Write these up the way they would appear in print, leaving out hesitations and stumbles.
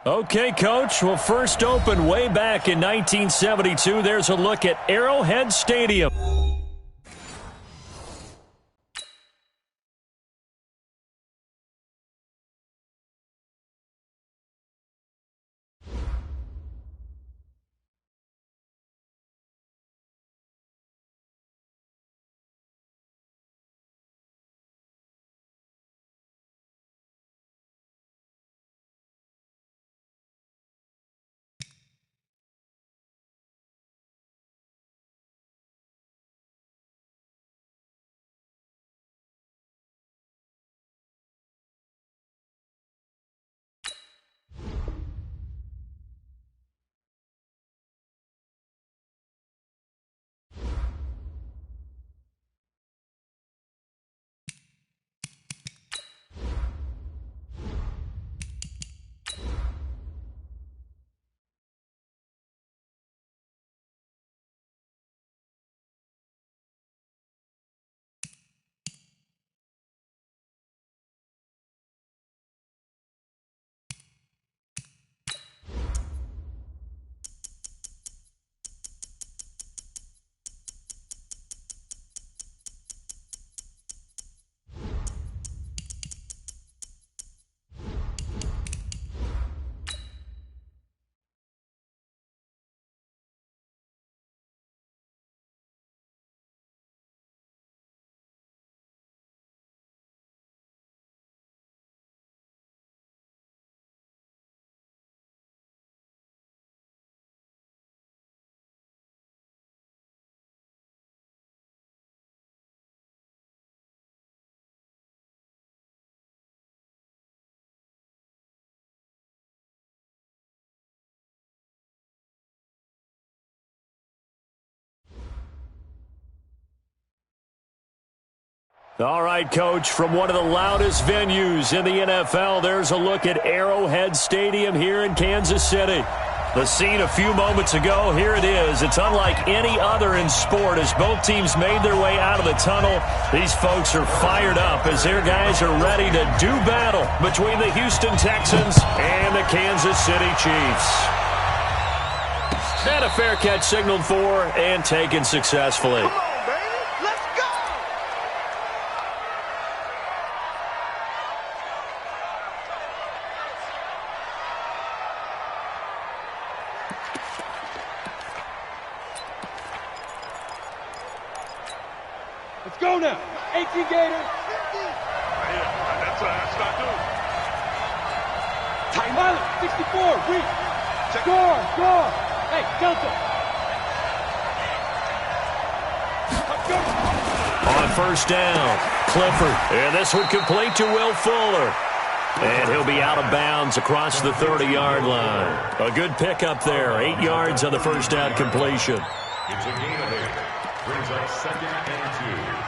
Okay, Coach. Well, first opened way back in 1972. There's a look at Arrowhead Stadium. All right, Coach, from one of the loudest venues in the NFL, there's a look at Arrowhead Stadium here in Kansas City. The scene a few moments ago, here it is. It's unlike any other in sport as both teams made their way out of the tunnel. These folks are fired up as their guys are ready to do battle between the Houston Texans and the Kansas City Chiefs. And a fair catch signaled for and taken successfully. Let's go now. 18 Gators. That's not good. Time out. 64. Reach. Score. Hey, Delta. On first down, Clifford. And this one complete to Will Fuller. And he'll be out of bounds across the 30-yard line. A good pickup there. 8 yards on the first down completion. It's a gain of 8. Brings up 2nd and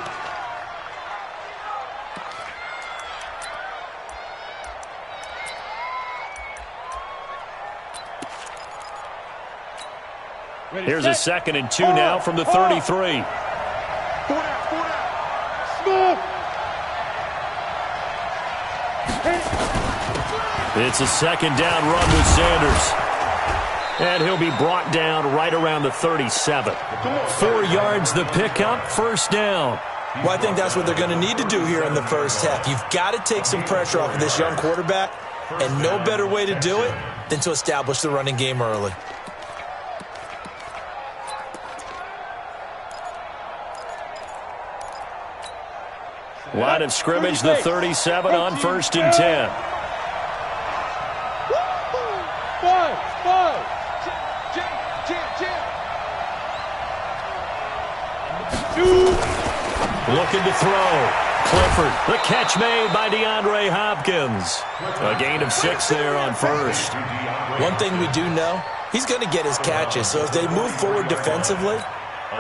2. Here's a 2nd and 2 now from the 33.4 down. Smooth. It's a 2nd down run with Sanders. And he'll be brought down right around the 37. 4 yards the pickup, first down. Well, I think that's what they're going to need to do here in the first half. You've got to take some pressure off of this young quarterback, and no better way to do it than to establish the running game early. Line of scrimmage, the 37 on 1st and 10. 5. Looking to throw. Clifford, the catch made by DeAndre Hopkins. A gain of 6 there on first. One thing we do know, he's going to get his catches. So as they move forward defensively,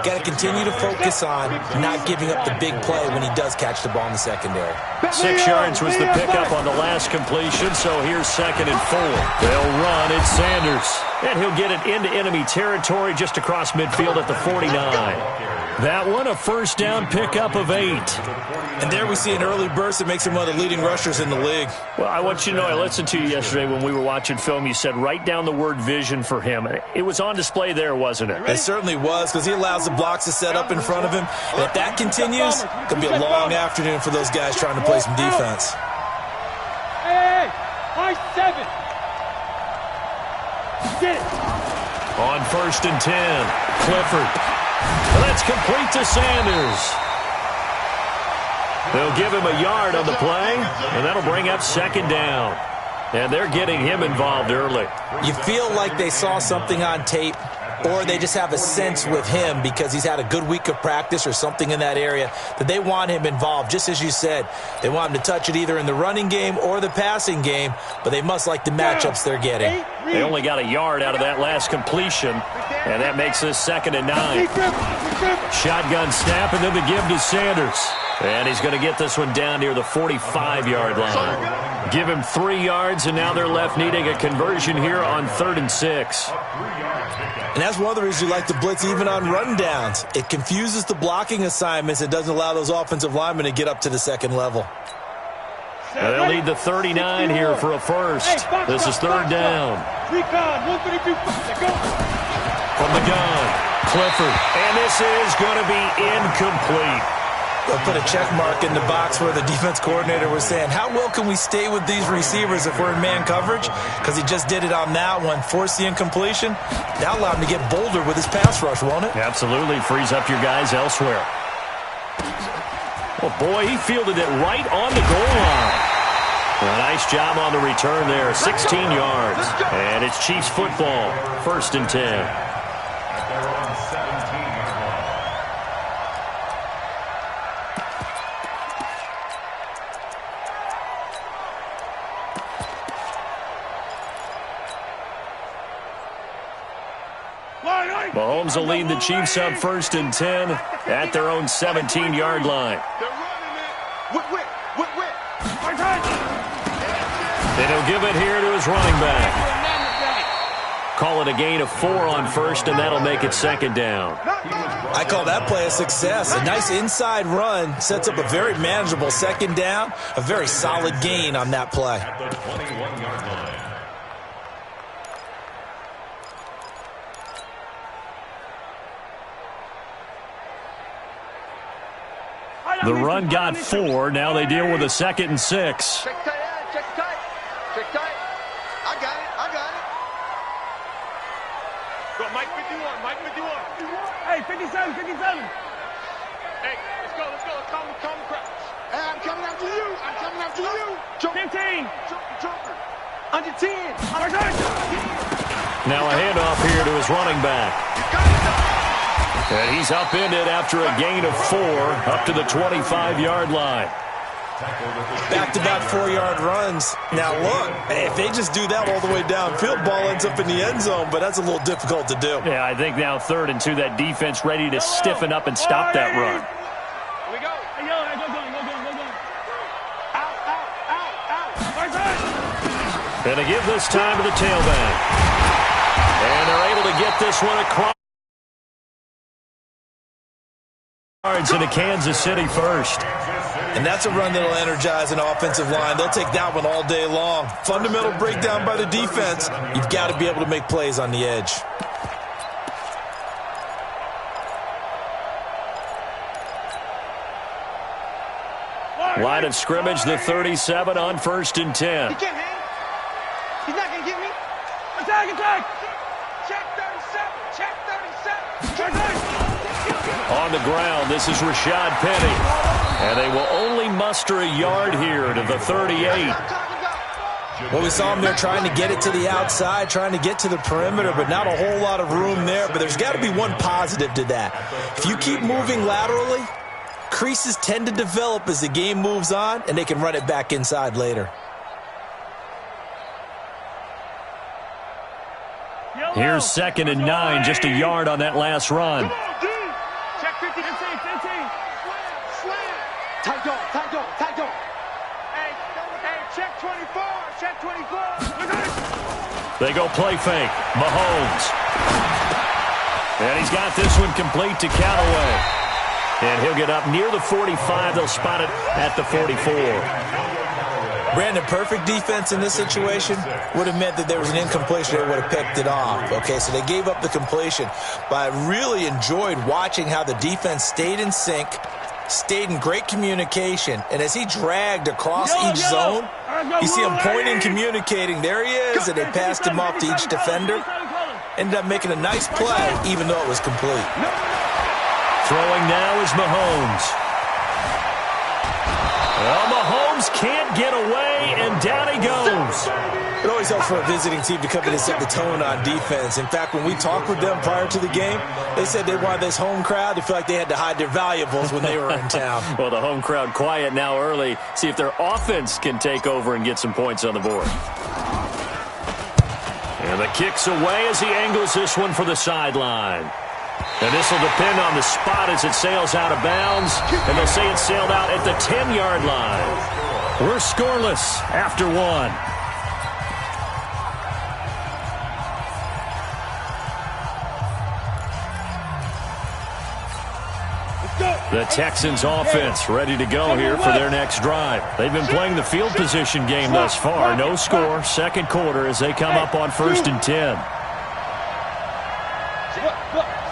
got to continue to focus on not giving up the big play when he does catch the ball in the secondary. 6 yards was the pickup on the last completion, so here's 2nd and 4. They'll run. It's Sanders. And he'll get it into enemy territory just across midfield at the 49. That one, a first down pickup of 8. And there we see an early burst that makes him one of the leading rushers in the league. Well, I want you to know, I listened to you yesterday when we were watching film. You said write down the word vision for him. It was on display there, wasn't it? It certainly was, because he allows the blocks to set up in front of him. And if that continues, it could be a long afternoon for those guys trying to play some defense. Hey, high 7. Get it. On 1st and 10, Clifford. Well, that's complete to Sanders. They'll give him a yard on the play, and that'll bring up 2nd down. And they're getting him involved early. You feel like they saw something on tape, or they just have a sense with him because he's had a good week of practice or something in that area that they want him involved. Just as you said, they want him to touch it either in the running game or the passing game, but they must like the matchups they're getting. They only got a yard out of that last completion, and that makes this 2nd and 9. Shotgun snap, and then the give to Sanders. And he's going to get this one down near the 45-yard line. Give him 3 yards, and now they're left needing a conversion here on 3rd and 6. And that's one of the reasons you like to blitz even on rundowns. It confuses the blocking assignments. It doesn't allow those offensive linemen to get up to the 2nd level. And they'll need the 39 here for a first. This is 3rd down. From the gun, Clifford. And this is going to be incomplete. They'll put a check mark in the box where the defense coordinator was saying, how well can we stay with these receivers if we're in man coverage? Because he just did it on that one, forced the incompletion. That allowed him to get bolder with his pass rush, won't it? Absolutely. Frees up your guys elsewhere. Well, boy, he fielded it right on the goal line. A nice job on the return there, 16 yards. And it's Chiefs football, 1st and 10. Mahomes will lead the Chiefs up 1st and 10 at their own 17-yard line. And he'll give it here to his running back. Call it a gain of 4 on 1st, and that'll make it 2nd down. I call that play a success. A nice inside run sets up a very manageable 2nd down, a very solid gain on that play. At the 21-yard line. The run got 4. Now they deal with a 2nd and 6. Check tight, check tight, check tight. I got it. Go, Mike 51, Mike 51. Hey, 57. Hey, let's go. Come crouch. Hey, I'm coming after you. 15. Jumper. Under 10. Now a handoff here to his running back. And he's upended after a gain of 4 up to the 25-yard line. Back-to-back 4-yard runs. Now, look, if they just do that all the way downfield, ball ends up in the end zone, but that's a little difficult to do. Yeah, I think now 3rd and 2, that defense ready to stiffen up and stop that run. Here we go. Hey, go. Out. And they give this time to the tailback. And they're able to get this one across. Into Kansas City 1st. And that's a run that'll energize an offensive line. They'll take that one all day long. Fundamental breakdown by the defense. You've got to be able to make plays on the edge. Line of scrimmage, the 37 on 1st and 10. He can't hang. He's not going to get me. Attack. Check 37. On the ground, this is Rashad Penny. And they will only muster a yard here to the 38. Well, we saw him there trying to get it to the outside, trying to get to the perimeter, but not a whole lot of room there. But there's got to be one positive to that. If you keep moving laterally, creases tend to develop as the game moves on, and they can run it back inside later. Here's 2nd and 9, just a yard on that last run. Check 15. Slam. Tight dog. Hey, check 24. They go play fake. Mahomes. And he's got this one complete to Callaway. And he'll get up near the 45. They'll spot it at the 44. Brandon, perfect defense in this situation would have meant that there was an incompletion. They would have picked it off. Okay, so they gave up the completion. But I really enjoyed watching how the defense stayed in sync, stayed in great communication, and as he dragged across each zone, you see him pointing, communicating. There he is, and they passed him off to each defender. Ended up making a nice play, even though it was complete. Throwing now is Mahomes. Well, Mahomes can't get away, and down he goes. It always helps for a visiting team to come in and set the tone on defense. In fact, when we talked with them prior to the game, they said they wanted this home crowd to feel like they had to hide their valuables when they were in town. Well, the home crowd quiet now early. See if their offense can take over and get some points on the board. And the kick's away as he angles this one for the sideline. And this will depend on the spot as it sails out of bounds. And they'll say it sailed out at the 10-yard line. We're scoreless after one. The Texans offense ready to go here for their next drive. They've been playing the field position game thus far. No score, second quarter as they come up on 1st and 10.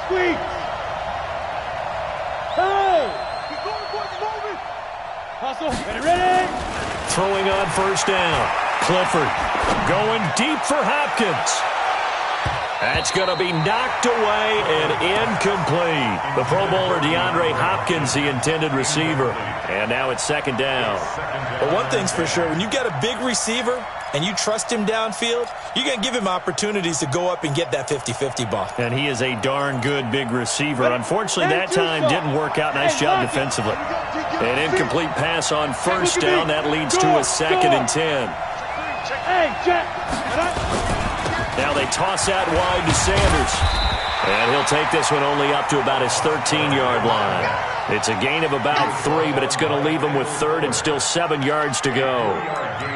Squeeze. Hey! Keep going, boys, moving. Hustle. Ready? Throwing on 1st down. Clifford going deep for Hopkins. That's going to be knocked away and incomplete. The Pro Bowler DeAndre Hopkins, the intended receiver. And now it's 2nd down. But one thing's for sure, when you've got a big receiver and you trust him downfield, you're going to give him opportunities to go up and get that 50-50 ball. And he is a darn good big receiver. Unfortunately, that time didn't work out. Nice job defensively. An incomplete pass on 1st down. That leads to a 2nd and 10. Hey, Jack. Now they toss that wide to Sanders. And he'll take this one only up to about his 13-yard line. It's a gain of about 3, but it's going to leave him with 3rd and still 7 yards to go.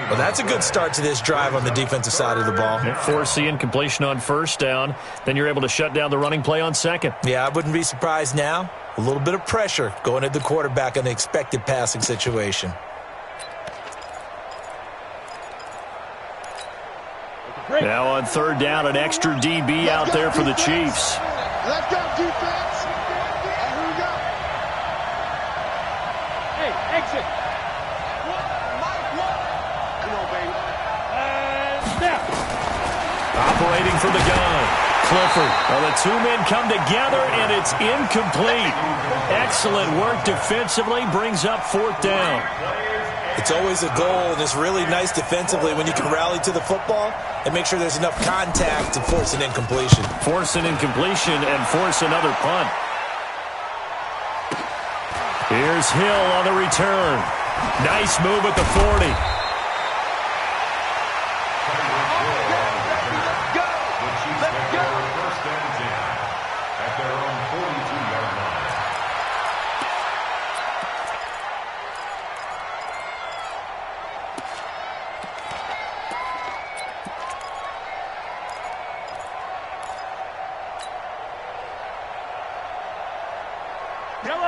Well, that's a good start to this drive on the defensive side of the ball. Force the incompletion on 1st down. Then you're able to shut down the running play on 2nd. Yeah, I wouldn't be surprised now. A little bit of pressure going at the quarterback in the expected passing situation. Now on 3rd down, an extra DB out there for the Chiefs. Let's go, defense. Here we go. Hey, exit. Come on, baby. Snap. Operating from the gun. Clifford. Well, the two men come together, and it's incomplete. Excellent work defensively. Brings up 4th down. It's always a goal, and it's really nice defensively when you can rally to the football and make sure there's enough contact to force an incompletion. Force an incompletion and force another punt. Here's Hill on the return. Nice move at the 40.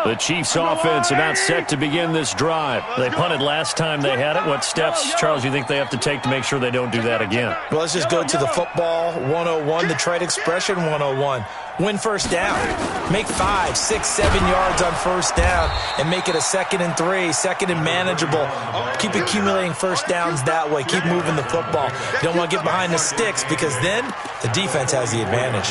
The Chiefs offense about set to begin this drive. They punted last time they had it. What steps, Charles, you think they have to take to make sure they don't do that again? Well, let's just go to the football 101, the trade expression 101. Win 1st down. Make 5, 6, 7 yards on 1st down and make it a 2nd and 3, 2nd and manageable. Keep accumulating 1st downs that way. Keep moving the football. You don't want to get behind the sticks because then the defense has the advantage.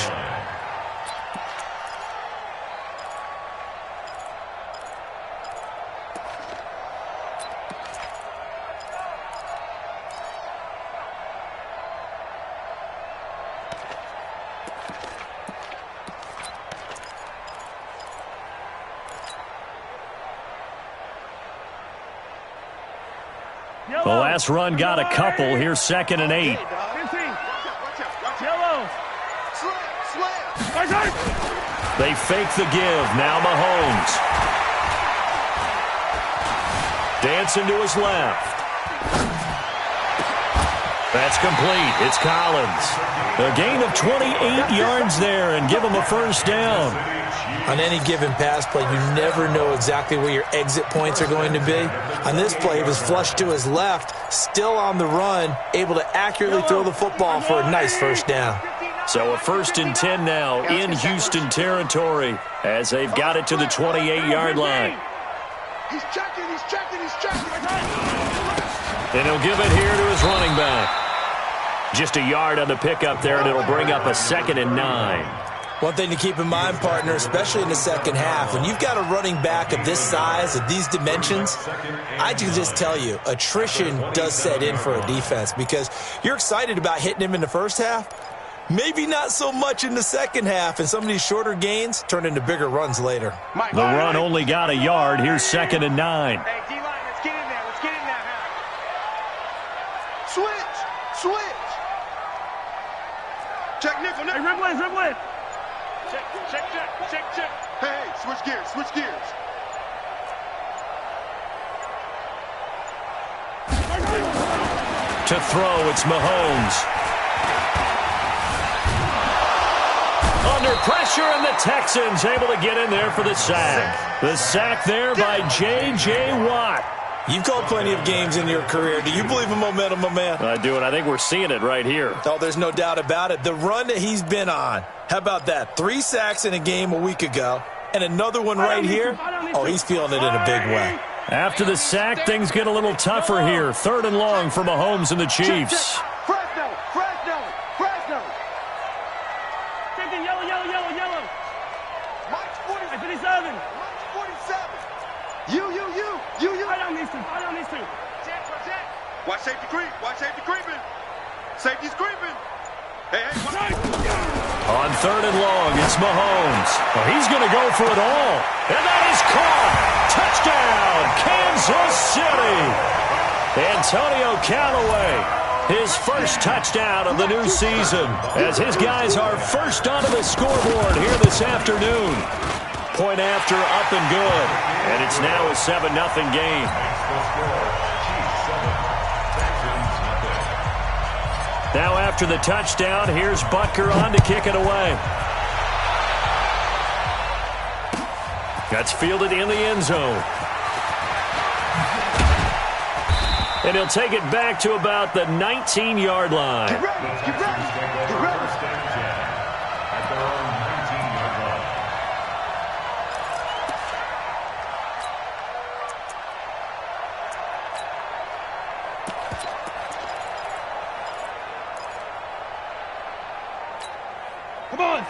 The last run got a couple. Here's 2nd and 8. 15. Yellow. They fake the give. Now Mahomes. Dancing to his left. That's complete. It's Collins. A gain of 28 yards there and give him a first down. On any given pass play, you never know exactly where your exit points are going to be. On this play, it was flushed to his left, still on the run, able to accurately throw the football for a nice first down. So a 1st and 10 now in Houston territory as they've got it to the 28-yard line. He's checking, he's checking, he's checking. And he'll give it here to his running back. Just a yard on the pickup there, and it'll bring up a 2nd and 9. One thing to keep in mind, partner, especially in the second half, when you've got a running back of this size, of these dimensions, I can just tell you, attrition does set in for a defense because you're excited about hitting him in the first half. Maybe not so much in the second half, and some of these shorter gains turn into bigger runs later. The run only got a yard. Here's 2nd and 9. Hey, D-line, let's get in there. Let's get in there, man. Switch. Check nickel. Hey, rip blitz. Check. Hey, switch gears. To throw, it's Mahomes. Under pressure, and the Texans able to get in there for the sack. The sack there by J.J. Watt. You've called plenty of games in your career. Do you believe in momentum, my man? I do, and I think we're seeing it right here. Oh, there's no doubt about it. The run that he's been on. How about that? 3 sacks in a game a week ago, and another one right here. Oh, he's feeling it in a big way. After the sack, things get a little tougher here. 3rd and long for Mahomes and the Chiefs. Fresno. Taking yellow. Mike's 40. Hey, 57. Mike's 47. You. Fight on these two. Watch safety creeping. Safety's creeping. Hey. On 3rd and long, it's Mahomes. Well, he's going to go for it all. And that is caught. Touchdown, Kansas City. Antonio Callaway, his first touchdown of the new season, as his guys are first onto the scoreboard here this afternoon. Point after, up and good. And it's now a 7-0 game. Now after the touchdown, here's Butker on to kick it away. That's fielded in the end zone. And he'll take it back to about the 19-yard line. Get ready.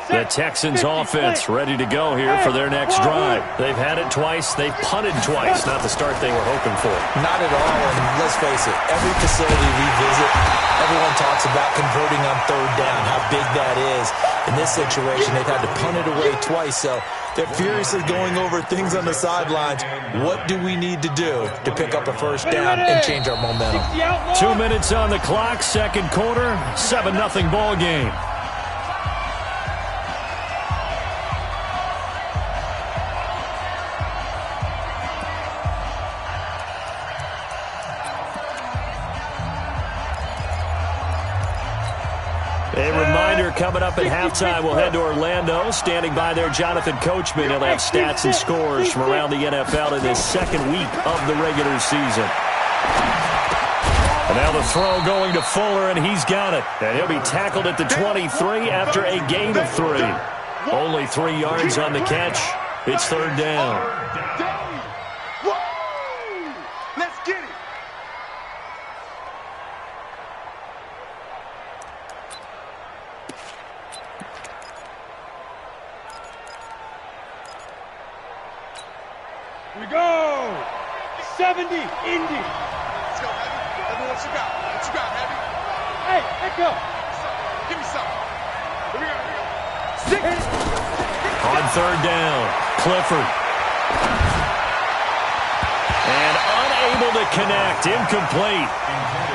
The Texans offense ready to go here for their next drive. They've had it twice. They've punted twice. Not the start they were hoping for. Not at all, and let's face it, every facility we visit, everyone talks about converting on 3rd down, how big that is. In this situation, they've had to punt it away twice, so they're furiously going over things on the sidelines. What do we need to do to pick up a first down and change our momentum? 2 minutes on the clock, second quarter, 7-0 ball game. A reminder, coming up at halftime, we'll head to Orlando. Standing by there, Jonathan Coachman. He'll have stats and scores from around the NFL in his second week of the regular season. And now the throw going to Fuller, and he's got it. And he'll be tackled at the 23 after a gain of 3. Only 3 yards on the catch. It's 3rd down. Let's get it. We go. 70, Indy. Let's go, Heavy. What you got, Heavy? Hey, let go. Give me some. Here we go. On 3rd down, Clifford. And unable to connect, incomplete.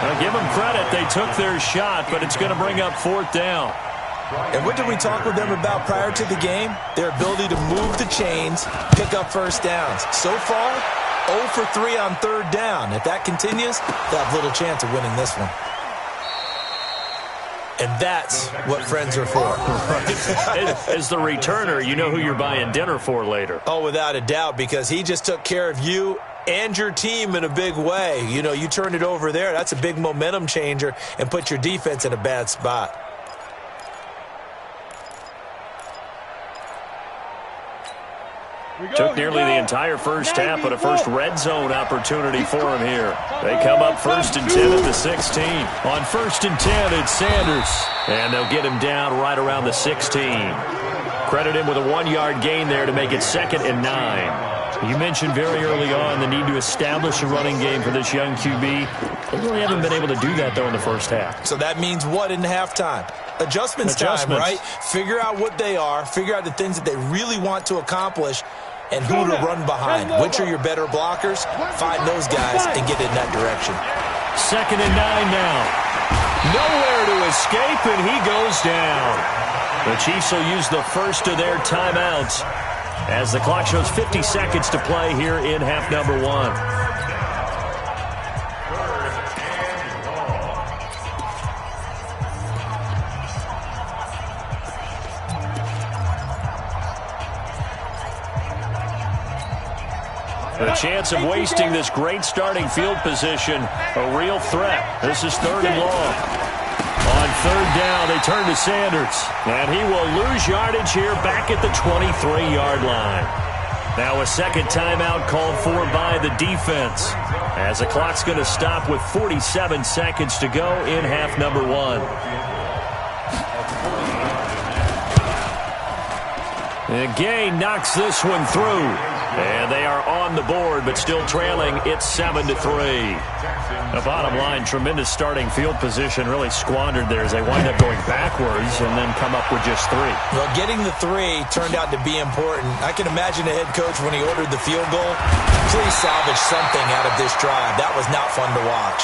Now give them credit, they took their shot, but it's going to bring up 4th down. And what did we talk with them about prior to the game? Their ability to move the chains, pick up first downs. So far, 0 for 3 on 3rd down. If that continues, they'll have little chance of winning this one. And that's what friends are for. As the returner, you know who you're buying dinner for later. Oh, without a doubt, because he just took care of you and your team in a big way. You know, you turned it over there. That's a big momentum changer and put your defense in a bad spot. Took nearly the entire first half, but a first red zone opportunity for him here. They come up 1st and 10 at the 16. On 1st and 10, it's Sanders. And they'll get him down right around the 16. Credit him with a 1-yard gain there to make it 2nd and 9. You mentioned very early on the need to establish a running game for this young QB. They really haven't been able to do that, though, in the first half. So that means what in halftime? Adjustments time, right? Figure out what they are, figure out the things that they really want to accomplish, and who to run behind. Which are your better blockers? Find those guys and get in that direction. 2nd and 9 now. Nowhere to escape, and he goes down. The Chiefs will use the first of their timeouts as the clock shows 50 seconds to play here in half number 1. The chance of wasting this great starting field position, a real threat. This is 3rd and long. On 3rd down, they turn to Sanders. And he will lose yardage here back at the 23-yard line. Now a second timeout called for by the defense, as the clock's going to stop with 47 seconds to go in half number 1. And Gay knocks this one through. And they are on the board, but still trailing. It's 7-3. The bottom line, tremendous starting field position, really squandered there as they wind up going backwards and then come up with just 3. Well, getting the 3 turned out to be important. I can imagine the head coach when he ordered the field goal. Please salvage something out of this drive. That was not fun to watch.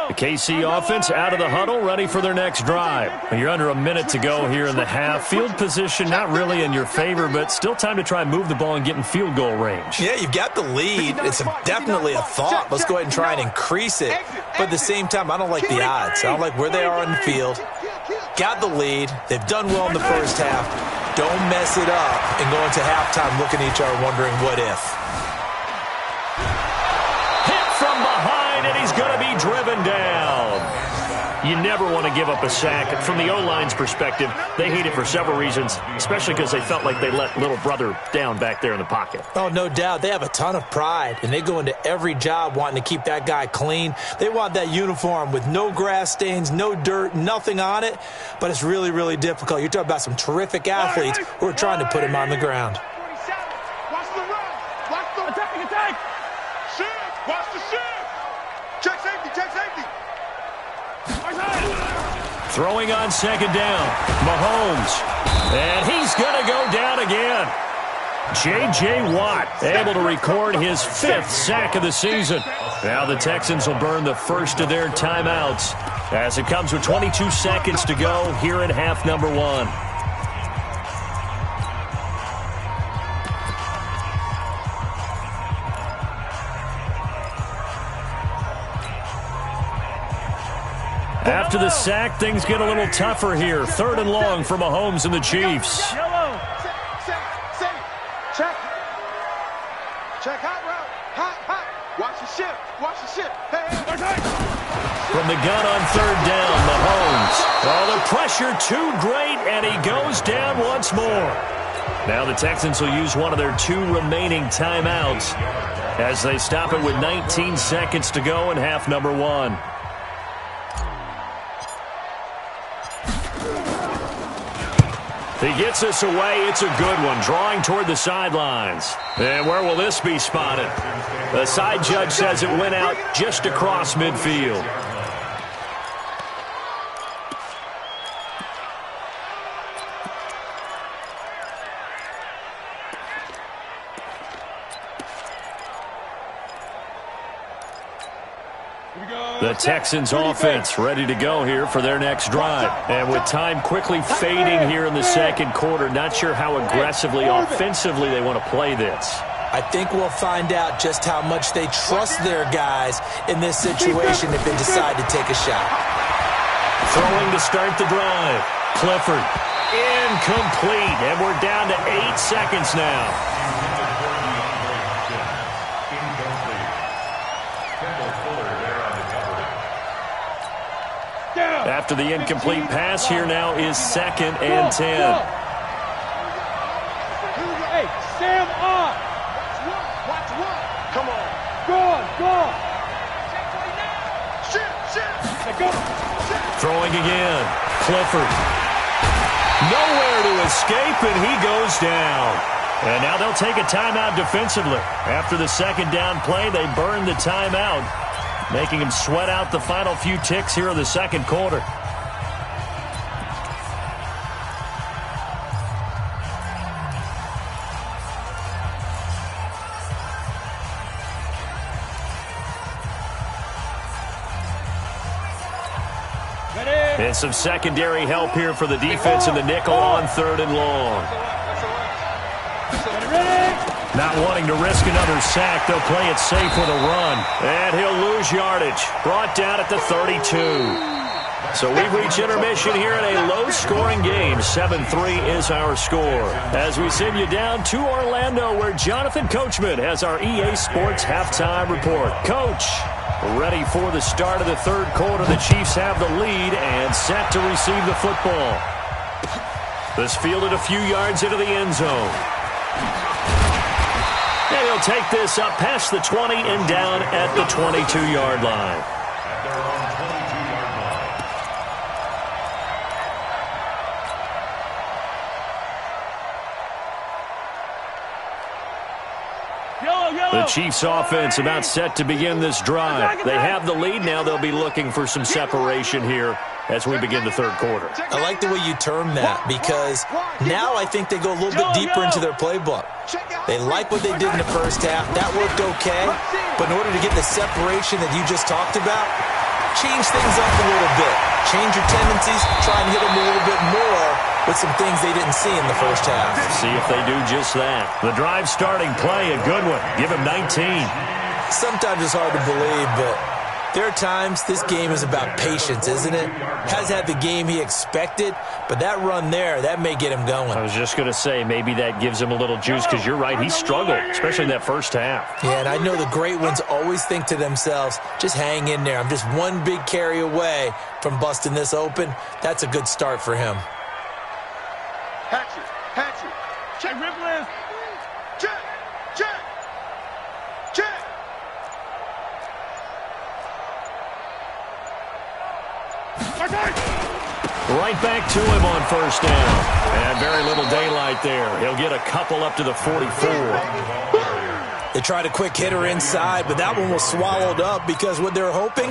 The KC offense out of the huddle, ready for their next drive. You're under a minute to go here in the half. Field position not really in your favor, but still time to try and move the ball and get in field goal range. Yeah, you've got the lead. It's definitely a thought. Let's go ahead and try and increase it. But at the same time, I don't like the odds. I don't like where they are on the field. Got the lead. They've done well in the first half. Don't mess it up and go into halftime looking at each other wondering what if. From behind, and he's going to be driven down. You never want to give up a sack. From the O-line's perspective, they hate it for several reasons, especially because they felt like they let little brother down back there in the pocket. Oh, no doubt. They have a ton of pride, and they go into every job wanting to keep that guy clean. They want that uniform with no grass stains, no dirt, nothing on it, but it's really, really difficult. You're talking about some terrific athletes who are trying to put him on the ground. Watch the run. Watch the attack. Shift. Watch the shift. Check safety. Check safety. Throwing on 2nd down. Mahomes. And he's going to go down again. J.J. Watt able to record his 5th sack of the season. Now the Texans will burn the first of their timeouts as it comes with 22 seconds to go here in half number 1. After the sack, things get a little tougher here. 3rd and long for Mahomes and the Chiefs. Check hot route. Hot. Watch the shift. Watch the shift. Hey. From the gun on 3rd down, Mahomes. Oh, the pressure too great, and he goes down once more. Now the Texans will use one of their 2 remaining timeouts as they stop it with 19 seconds to go in half number 1. He gets this away. It's a good one, drawing toward the sidelines. And where will this be spotted? The side judge says it went out just across midfield. The Texans offense ready to go here for their next drive. And with time quickly fading here in the second quarter, not sure how aggressively, offensively they want to play this. I think we'll find out just how much they trust their guys in this situation if they decide to take a shot. Throwing to start the drive. Clifford. Incomplete. And we're down to 8 seconds now. After the incomplete pass, here now is 2nd and 10. Hey, Sam on. Watch one. Come on. Go. Shit. Go. Throwing again. Clifford. Nowhere to escape, and he goes down. And now they'll take a timeout defensively. After the second down play, they burn the timeout, making him sweat out the final few ticks here in the second quarter. And some secondary help here for the defense in the nickel on 3rd and long. Not wanting to risk another sack, they'll play it safe with a run. And he'll lose yardage. Brought down at the 32. So we've reached intermission here in a low-scoring game. 7-3 is our score. As we send you down to Orlando, where Jonathan Coachman has our EA Sports halftime report. Coach, ready for the start of the third quarter. The Chiefs have the lead and set to receive the football. This fielded a few yards into the end zone. And he'll take this up past the 20 and down at the 22-yard line. The Chiefs offense about set to begin this drive. They have the lead. Now they'll be looking for some separation here as we begin the third quarter. I like the way you term that, because now I think they go a little bit deeper into their playbook. They like what they did in the first half. That worked okay. But in order to get the separation that you just talked about, change things up a little bit. Change your tendencies. Try and hit them a little bit more with some things they didn't see in the first half. See if they do just that. The drive starting play, a good one. Give him 19. Sometimes it's hard to believe, but there are times this game is about patience, isn't it? Has had the game he expected, but that run there, that may get him going. I was just going to say, maybe that gives him a little juice, because you're right, he struggled, especially in that first half. Yeah, and I know the great ones always think to themselves, just hang in there. I'm just one big carry away from busting this open. That's a good start for him. Hatchet. Check. Ripplers. Check. Right back to him on first down. And very little daylight there. He'll get a couple up to the 44. They tried a quick hitter inside, but that one was swallowed up, because what they're hoping,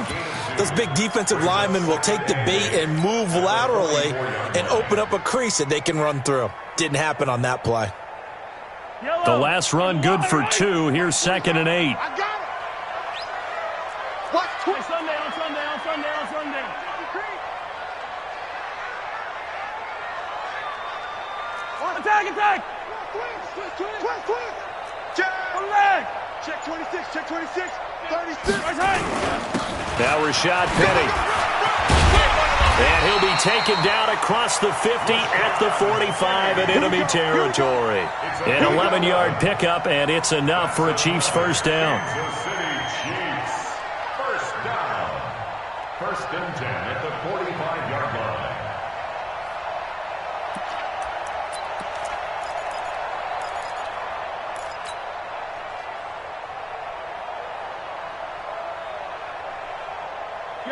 those big defensive linemen will take the bait and move laterally and open up a crease that they can run through. Didn't happen on that play. The last run good for 2. Here's 2nd and 8. I got it. What? Sunday. Attack. Quick. Check 26. 36. Now Rashad Penny. And he'll be taken down across the 50 at the 45 in enemy territory. An 11-yard pickup, and it's enough for a Chiefs first down. Kansas City Chiefs. First down. 1st and 10 at the 45-yard line.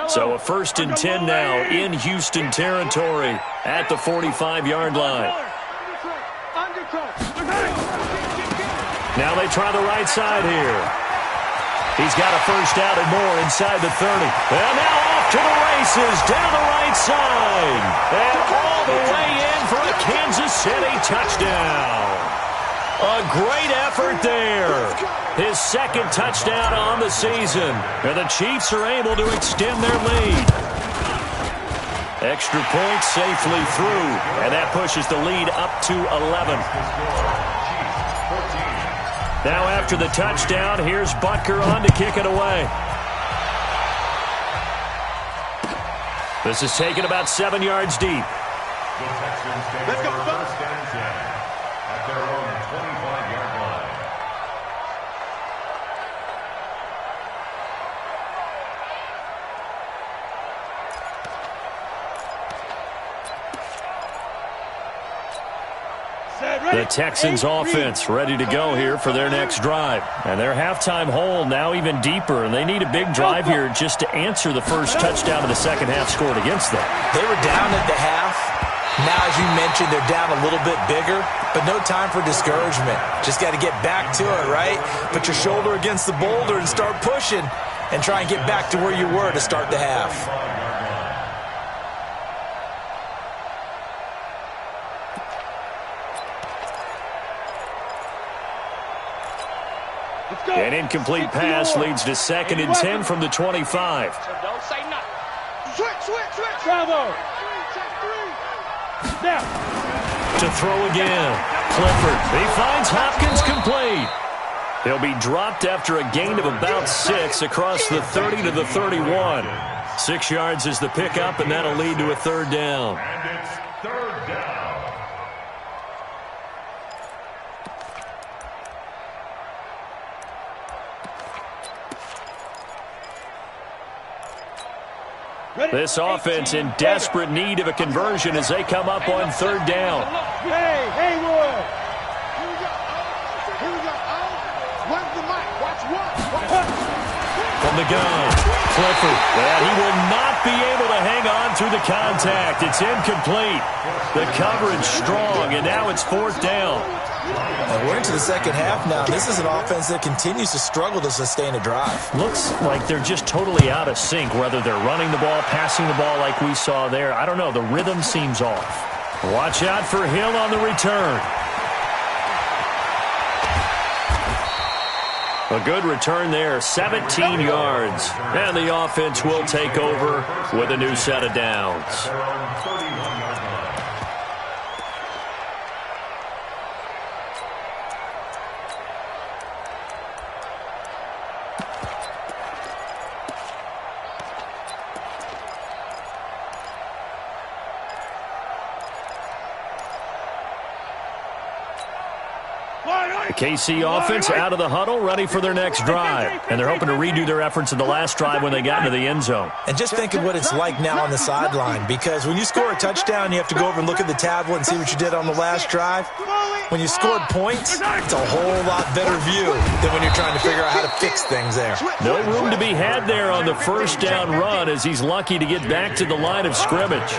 So a 1st and 10 now in Houston territory at the 45-yard line. Now they try the right side here. He's got a first out and more inside the 30. And now off to the races down the right side. And all the way in for a Kansas City touchdown. A great effort there. His second touchdown on the season. And the Chiefs are able to extend their lead. Extra point safely through. And that pushes the lead up to 11. Now after the touchdown, here's Butker on to kick it away. This is taken about 7 yards deep. Let's go, first and 10 at their own 25-yard line. The Texans offense ready to go here for their next drive. And their halftime hole now even deeper, and they need a big drive here just to answer the first touchdown of the second half scored against them. They were down at the half. Now, as you mentioned, they're down a little bit bigger, but no time for discouragement. Just got to get back to it, right? Put your shoulder against the boulder and start pushing and try and get back to where you were to start the half. An incomplete pass leads to 2nd and 10 from the 25. Don't say nothing. Switch. Bravo. Now. To throw again. Clifford. He finds Hopkins complete. He'll be dropped after a gain of about 6 across the 30 to the 31. 6 yards is the pickup, and that'll lead to a third down. And it's third down. This offense in desperate need of a conversion as they come up on third down. Hey, Haywood. Here we go. Where's the mic? Watch one. From the gun, Clifford. And he will not be able to hang on through the contact. It's incomplete. The coverage strong, and now it's fourth down. And we're into the second half now. This is an offense that continues to struggle to sustain a drive. Looks like they're just totally out of sync, whether they're running the ball, passing the ball like we saw there. I don't know. The rhythm seems off. Watch out for Hill on the return. A good return there, 17 yards. And the offense will take over with a new set of downs. The KC offense out of the huddle, ready for their next drive. And they're hoping to redo their efforts in the last drive when they got into the end zone. And just think of what it's like now on the sideline, because when you score a touchdown, you have to go over and look at the tablet and see what you did on the last drive. When you scored points, it's a whole lot better view than when you're trying to figure out how to fix things there. No room to be had there on the first down run as he's lucky to get back to the line of scrimmage.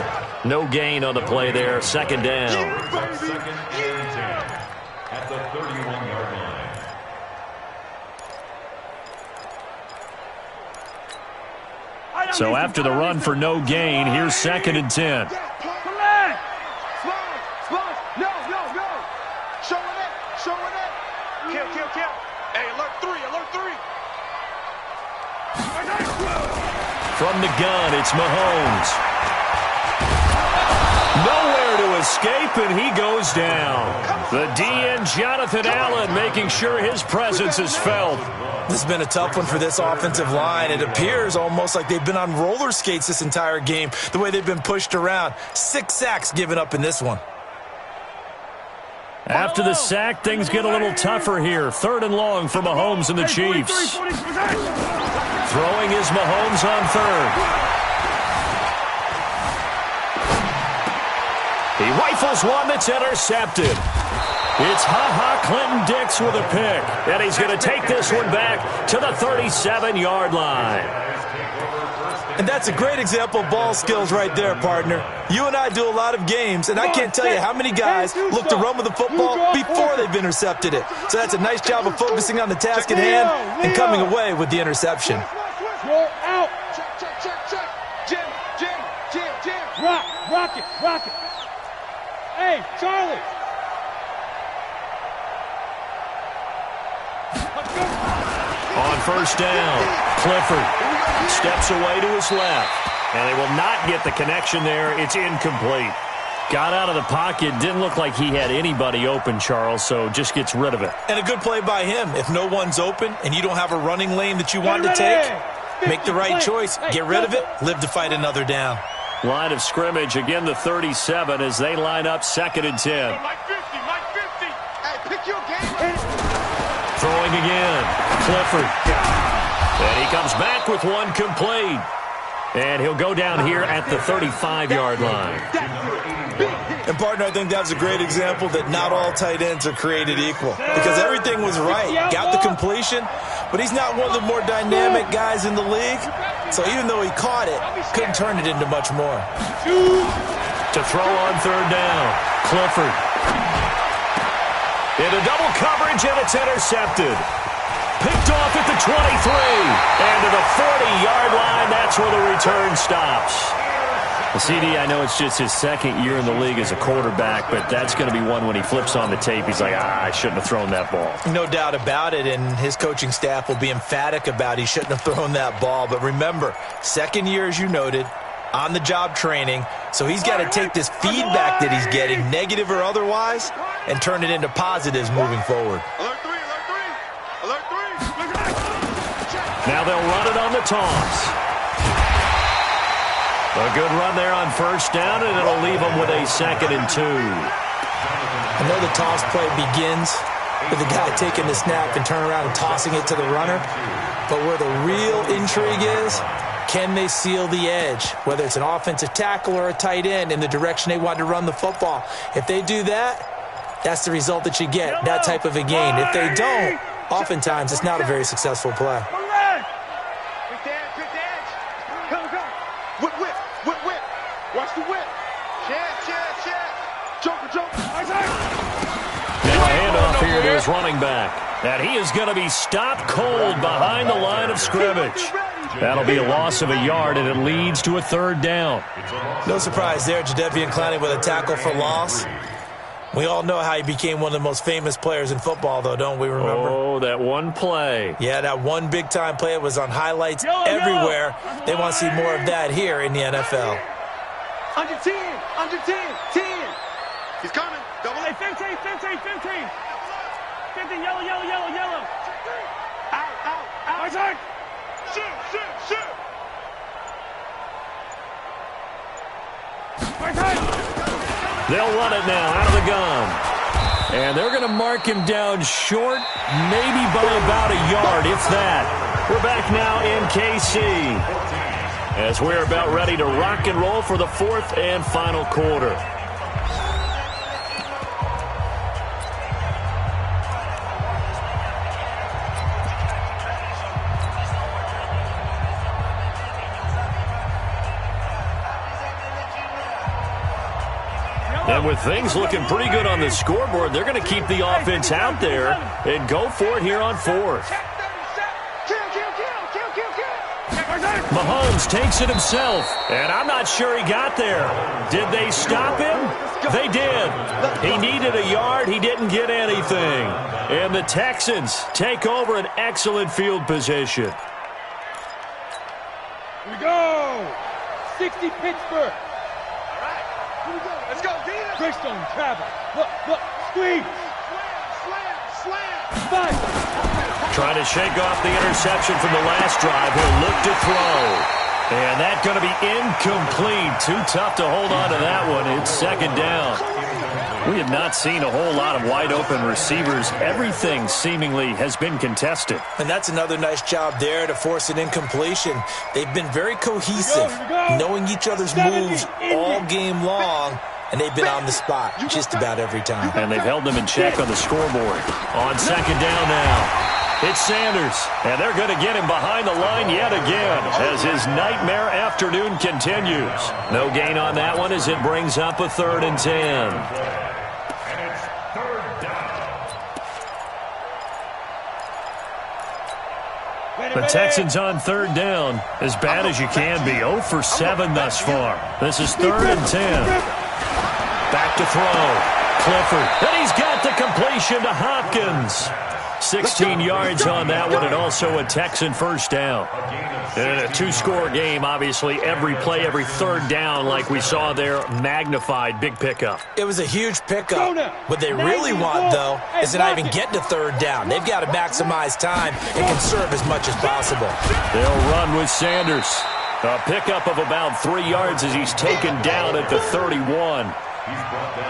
No gain on the play there, second down. Second and 10 at the 31-yard line. So after the run for no gain, here's second and 10. Kill. Hey, alert three. From the gun, it's Mahomes. Nowhere to escape, and he goes down. The DN, Jonathan Allen, making sure his presence is felt. This has been a tough one for this offensive line. It appears almost like they've been on roller skates this entire game, the way they've been pushed around. 6 sacks given up in this one. After the sack, things get a little tougher here. Third and long for Mahomes and the Chiefs. Throwing is Mahomes on third. He rifles one that's intercepted. It's Clinton-Dix with a pick. And he's going to take this one back to the 37-yard line. And that's a great example of ball skills right there, partner. You and I do a lot of games, and I can't tell you how many guys look to run with the football before they've intercepted it. So that's a nice job of focusing on the task at hand and coming away with the interception. Out. Check. Jim. Rock it. Hey, Charlie. first down. Clifford steps away to his left, and they will not get the connection there. It's incomplete. Got out of the pocket. Didn't look like he had anybody open, Charles, so just gets rid of it. And a good play by him. If no one's open and you don't have a running lane that you want to take, make the right choice. Get rid of it. Live to fight another down. Line of scrimmage, again the 37 as they line up 2nd and 10. Mike 50, Mike 50. Hey, pick your game. Throwing again. Clifford. And he comes back with one complete. And he'll go down here at the 35-yard line. And, partner, I think that's a great example that not all tight ends are created equal. Because everything was right. Got the completion, but he's not one of the more dynamic guys in the league. So even though he caught it, couldn't turn it into much more. To throw on 3rd down. Clifford. Into double coverage, and it's intercepted. Picked off at the 23. And to the 40-yard line, that's where the return stops. Well, CD, I know it's just his 2nd year in the league as a quarterback, but that's going to be one when he flips on the tape. He's like, I shouldn't have thrown that ball. No doubt about it, and his coaching staff will be emphatic about he shouldn't have thrown that ball. But remember, 2nd year, as you noted, on-the-job training, so he's got to take this feedback that he's getting, negative or otherwise, and turn it into positives moving forward. Alert 3, alert 3, alert 3. Now they'll run it on the toss. A good run there on 1st down, and it'll leave them with a 2nd and 2. I know the toss play begins with the guy taking the snap and turn around and tossing it to the runner. But where the real intrigue is, can they seal the edge? Whether it's an offensive tackle or a tight end in the direction they want to run the football. If they do that, that's the result that you get, that type of a gain. If they don't, oftentimes it's not a very successful play. Pick the edge, pick the edge. Come, come. Whip, whip, whip, whip. Watch the whip. Check. Joker. Now a handoff here to his running back. And he is going to be stopped cold behind the line of scrimmage. That'll be a loss of a yard, and it leads to a 3rd down. No surprise there, Jadeveon Clowney with a tackle for loss. We all know how he became one of the most famous players in football, though, don't we remember? Oh, that one play. Yeah, that one big-time play. It was on highlights everywhere. They want to see more of that here in the NFL. Under 10, 10. He's coming. Double A. 15. 50, yellow. Out. Isaac. Shoot. They'll run it now out of the gun. And they're going to mark him down short, maybe by about a yard, if that. We're back now in KC as we're about ready to rock and roll for the 4th and final quarter. And with things looking pretty good on the scoreboard, they're going to keep the offense out there and go for it here on 4th. Mahomes takes it himself, and I'm not sure he got there. Did they stop him? They did. He needed a yard. He didn't get anything. And the Texans take over an excellent field position. Here we go. 60 Pittsburgh. Let's go, Dina. Greystone, travel. Look, squeeze. Slam. Fight. Trying to shake off the interception from the last drive. He'll look to throw. And that's going to be incomplete. Too tough to hold on to that one. It's 2nd down. We have not seen a whole lot of wide-open receivers. Everything seemingly has been contested. And that's another nice job there to force an incompletion. They've been very cohesive, knowing each other's moves all game long, and they've been on the spot just about every time. And they've held them in check on the scoreboard. On 2nd down now. It's Sanders, and they're going to get him behind the line yet again as his nightmare afternoon continues. No gain on that one as it brings up a 3rd and 10. And it's 3rd down. The Texans on 3rd down, as bad as you can be. 0 for 7 thus far. This is 3rd and 10. Back to throw. Clifford, and he's got the completion to Hopkins. 16 yards on that one, and also a Texan first down. In a two-score game, obviously, every play, every third down, like we saw there, magnified, big pickup. It was a huge pickup. What they really want, though, is to not even get to third down. They've got to maximize time and conserve as much as possible. They'll run with Sanders. A pickup of about 3 yards as he's taken down at the 31.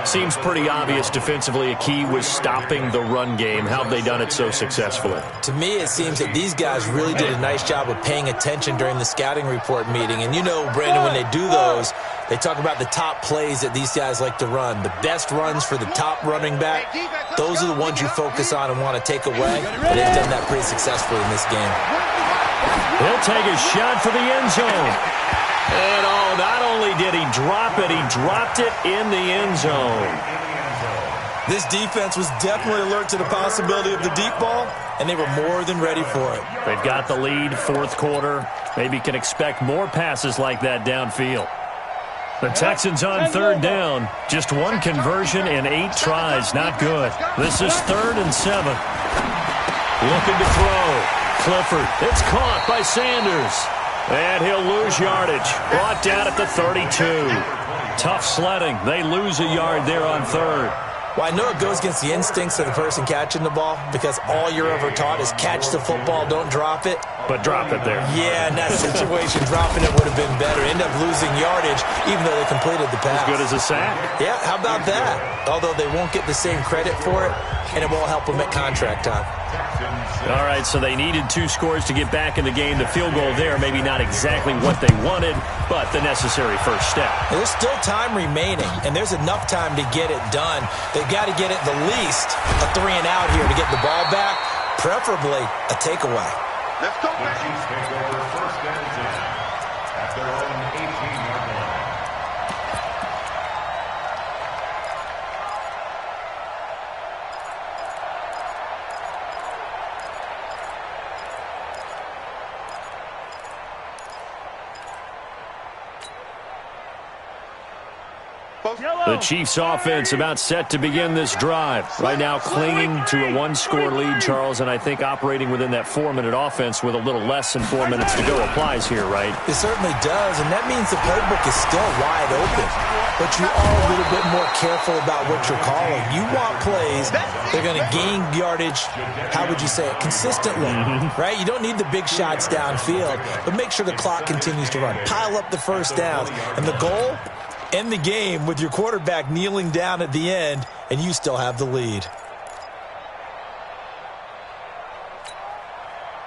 Seems pretty obvious defensively a key was stopping the run game. How have they done it so successfully? To me, it seems that these guys really did a nice job of paying attention during the scouting report meeting. And you know, Brandon, when they do those, they talk about the top plays that these guys like to run. The best runs for the top running back, those are the ones you focus on and want to take away. But they've done that pretty successfully in this game. He'll take a shot for the end zone. And, not only did he drop it, he dropped it in the end zone. This defense was definitely alert to the possibility of the deep ball, and they were more than ready for it. They've got the lead, fourth quarter. Maybe can expect more passes like that downfield. The Texans on third down. Just one conversion in 8 tries. Not good. This is 3rd and 7. Looking to throw. Clifford. It's caught by Sanders. And he'll lose yardage. Brought down at the 32. Tough sledding. They lose a yard there on 3rd. Well, I know it goes against the instincts of the person catching the ball because all you're ever taught is catch the football, don't drop it. But drop it there. Yeah, in that situation, dropping it would have been better. End up losing yardage even though they completed the pass. As good as a sack. Yeah, how about that? Although they won't get the same credit for it, and it won't help them at contract time. All right, so they needed 2 scores to get back in the game. The field goal there, maybe not exactly what they wanted, but the necessary first step. There's still time remaining, and there's enough time to get it done. They've got to get at the least a 3 and out here to get the ball back, preferably a takeaway. Let's go, The Chiefs take over 1st and 10 at their own 18-yard line. The Chiefs offense about set to begin this drive. Right now clinging to a 1-score lead, Charles, and I think operating within that 4-minute offense with a little less than 4 minutes to go applies here, right? It certainly does, and that means the playbook is still wide open. But you are a little bit more careful about what you're calling. You want plays they're going to gain yardage, how would you say it, consistently, right? You don't need the big shots downfield, but make sure the clock continues to run. Pile up the first downs, and the goal? End the game with your quarterback kneeling down at the end, and you still have the lead.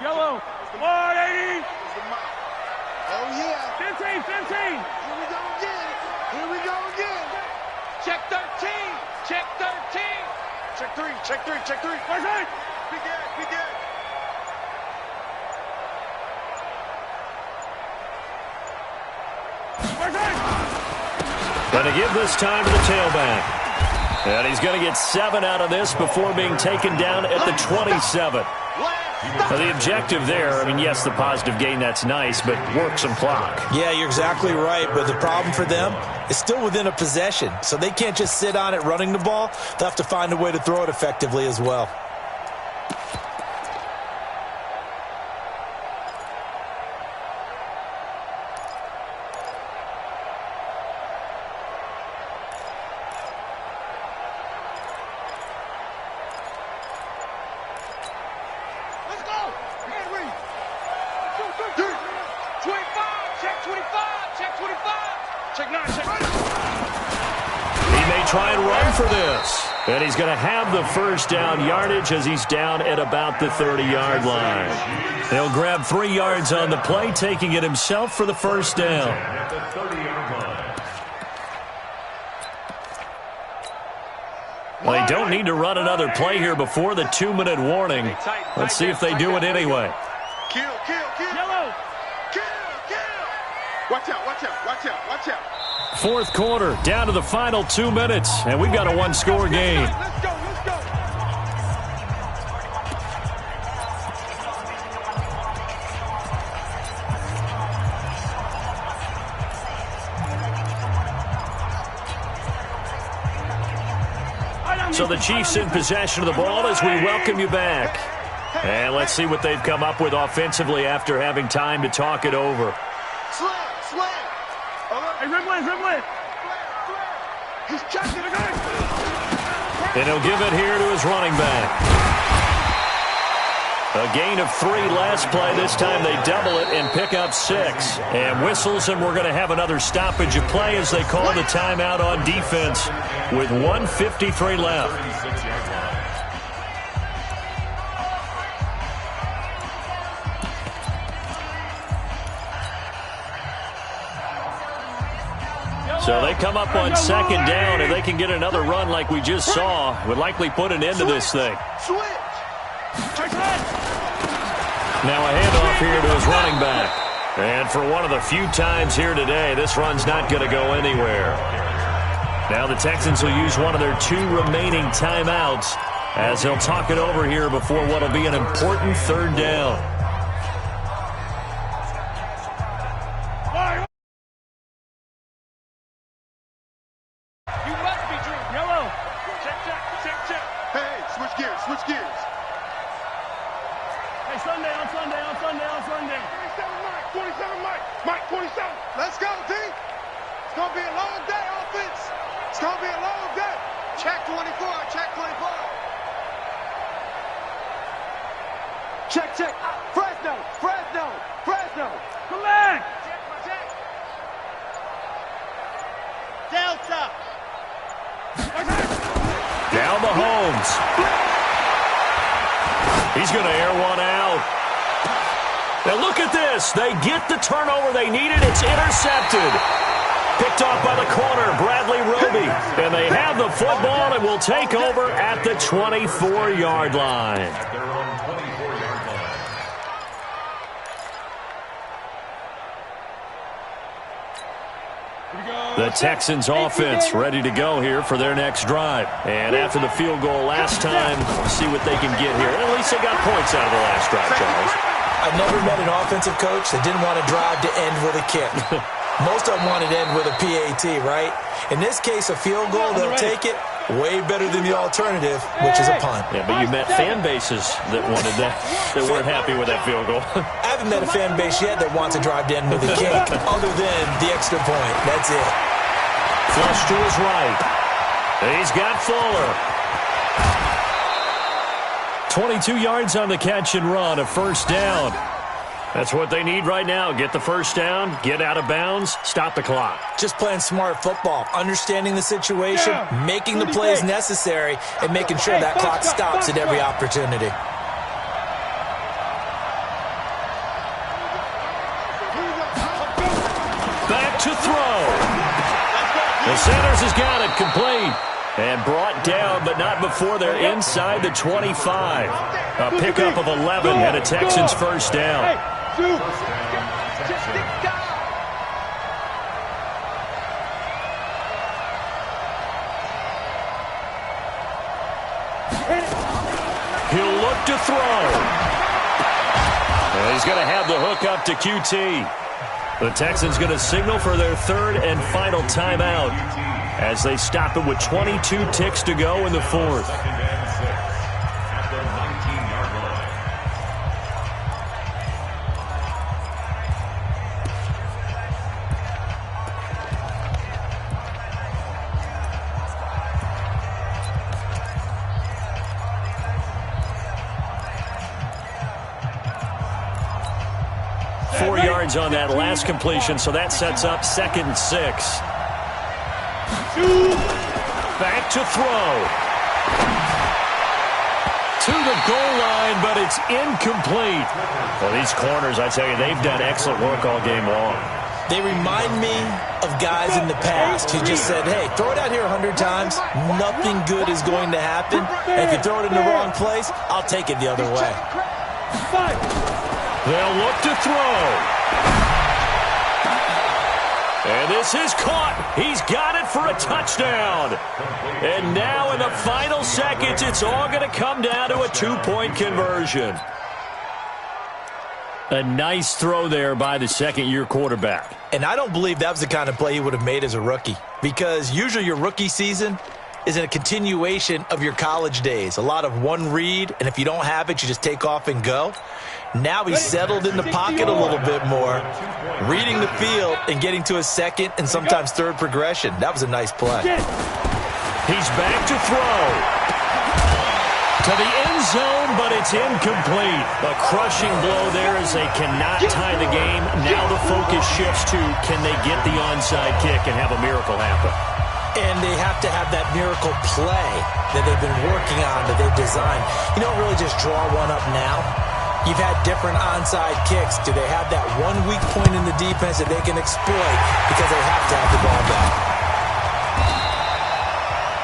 Yellow. Come on, 80. Oh, yeah. 15, 15. Here we go again. Here we go again. Check 13. Check 13. Check 3. Check 3. Check 3. First right. Big Ed. Big Ed. First right. Going to give this time to the tailback. And he's going to get 7 out of this before being taken down at the 27. Now, the objective there, I mean, yes, the positive gain, that's nice, but work some clock. Yeah, you're exactly right, but the problem for them is still within a possession, so they can't just sit on it running the ball. They'll have to find a way to throw it effectively as well. Try and run for this. And he's going to have the first down yardage as he's down at about the 30-yard line. He'll grab 3 yards on the play, taking it himself for the first down. Well, they don't need to run another play here before the 2-minute warning. Let's see if they do it anyway. Kill, kill, kill. Yellow. Kill, kill. Watch out, watch out, watch out, watch out. Fourth quarter, down to the final 2 minutes, and we've got a 1-score game. Let's go, let's go. So the Chiefs in possession of the ball as we welcome you back. And let's see what they've come up with offensively after having time to talk it over. Slam, slam. Hey, Rimley. He's checking again. And he'll give it here to his running back. A gain of 3 last play. This time they double it and pick up 6. And whistles, and we're going to have another stoppage of play as they call the timeout on defense with 1:53 left. So they come up on second down. If they can get another run like we just saw, would likely put an end to this thing. Switch. Now a handoff here to his running back. And for one of the few times here today, this run's not going to go anywhere. Now the Texans will use one of their 2 remaining timeouts as they'll talk it over here before what will be an important 3rd down. You must be true. Yellow. Check. Hey, switch gears. Hey, Sunday. 27 Mike, 27. Let's go, D. It's going to be a long day, offense. It's going to be a long day. Check 24. Check. Fresno. Collect. Check. Delta. Now Mahomes. He's going to air one out. Now look at this. They get the turnover they needed. It's intercepted. Picked off by the corner, Bradley Roby. And they have the football and will take over at the 24-yard line. The Texans offense ready to go here for their next drive. And after the field goal last time, we'll see what they can get here. At least they got points out of the last drive, Charles. I've never met an offensive coach that didn't want to drive to end with a kick. Most of them wanted to end with a PAT, right? In this case, a field goal, they'll take it. Way better than the alternative, which is a punt. Yeah, but you met fan bases that wanted that, that weren't happy with that field goal. I haven't met a fan base yet that wants to drive to end with a kick, other than the extra point. That's it. Flush to his right. He's got Fuller. 22 yards on the catch and run, a 1st down. That's what they need right now. Get the 1st down, get out of bounds, stop the clock. Just playing smart football, understanding the situation, making the plays necessary, and making sure that clock stops at every opportunity. Back to throw. The Sanders has got it complete. And brought down, but not before they're inside the 25. A pickup of 11 and a Texans 1st down. He'll look to throw. And he's going to have the hook up to QT. The Texans going to signal for their 3rd and final timeout as they stop it with 22 ticks to go in the 4th. At the 19-yard line. 4 yards on that last completion, so that sets up 2nd and 6. Back to throw. To the goal line, but it's incomplete. Well, these corners, I tell you, they've done excellent work all game long. They remind me of guys in the past who just said, hey, throw it out here 100 times. Nothing good is going to happen. And if you throw it in the wrong place, I'll take it the other way. They'll look to throw. And this is caught. He's got it for a touchdown. And now in the final seconds, it's all going to come down to a 2-point conversion. A nice throw there by the 2nd-year quarterback. And I don't believe that was the kind of play he would have made as a rookie. Because usually your rookie season, is a continuation of your college days. A lot of one read, and if you don't have it, you just take off and go. Now he's settled in the pocket a little bit more, reading the field and getting to his second and sometimes third progression. That was a nice play. He's back to throw. To the end zone, but it's incomplete. A crushing blow there as they cannot tie the game. Now the focus shifts to, can they get the onside kick and have a miracle happen? And they have to have that miracle play that they've been working on, that they've designed. You don't really just draw one up now. You've had different onside kicks. Do they have that one weak point in the defense that they can exploit because they have to have the ball back?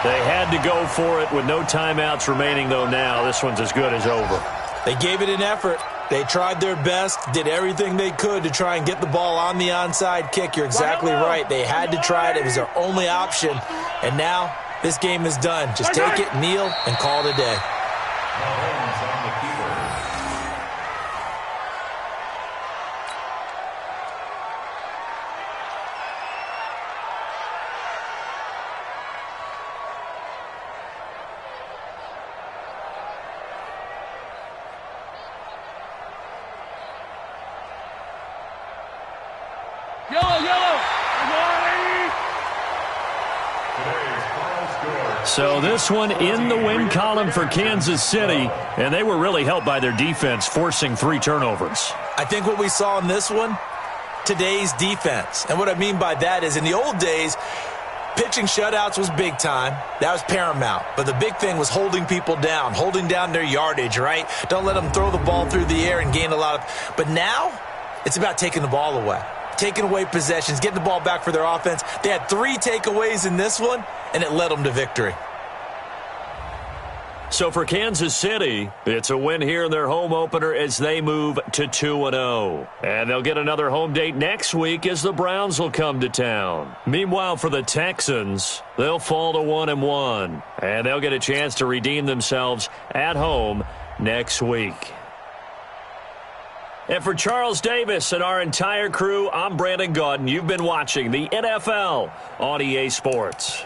They had to go for it with no timeouts remaining, though now. This one's as good as over. They gave it an effort. They tried their best, did everything they could to try and get the ball on the onside kick. You're exactly right. They had to try it. It was their only option. And now this game is done. Just take it, kneel, and call it a day. So this one in the win column for Kansas City, and they were really helped by their defense, forcing 3 turnovers. I think what we saw in this one, today's defense. And what I mean by that is in the old days, pitching shutouts was big time. That was paramount. But the big thing was holding people down, holding down their yardage, right? Don't let them throw the ball through the air and gain a lot of... But now, it's about taking the ball away. Taking away possessions, getting the ball back for their offense. They had 3 takeaways in this one, and it led them to victory. So for Kansas City, it's a win here in their home opener as they move to 2-0. And they'll get another home date next week as the Browns will come to town. Meanwhile, for the Texans, they'll fall to 1-1. And they'll get a chance to redeem themselves at home next week. And for Charles Davis and our entire crew, I'm Brandon Gaudin. You've been watching the NFL on EA Sports.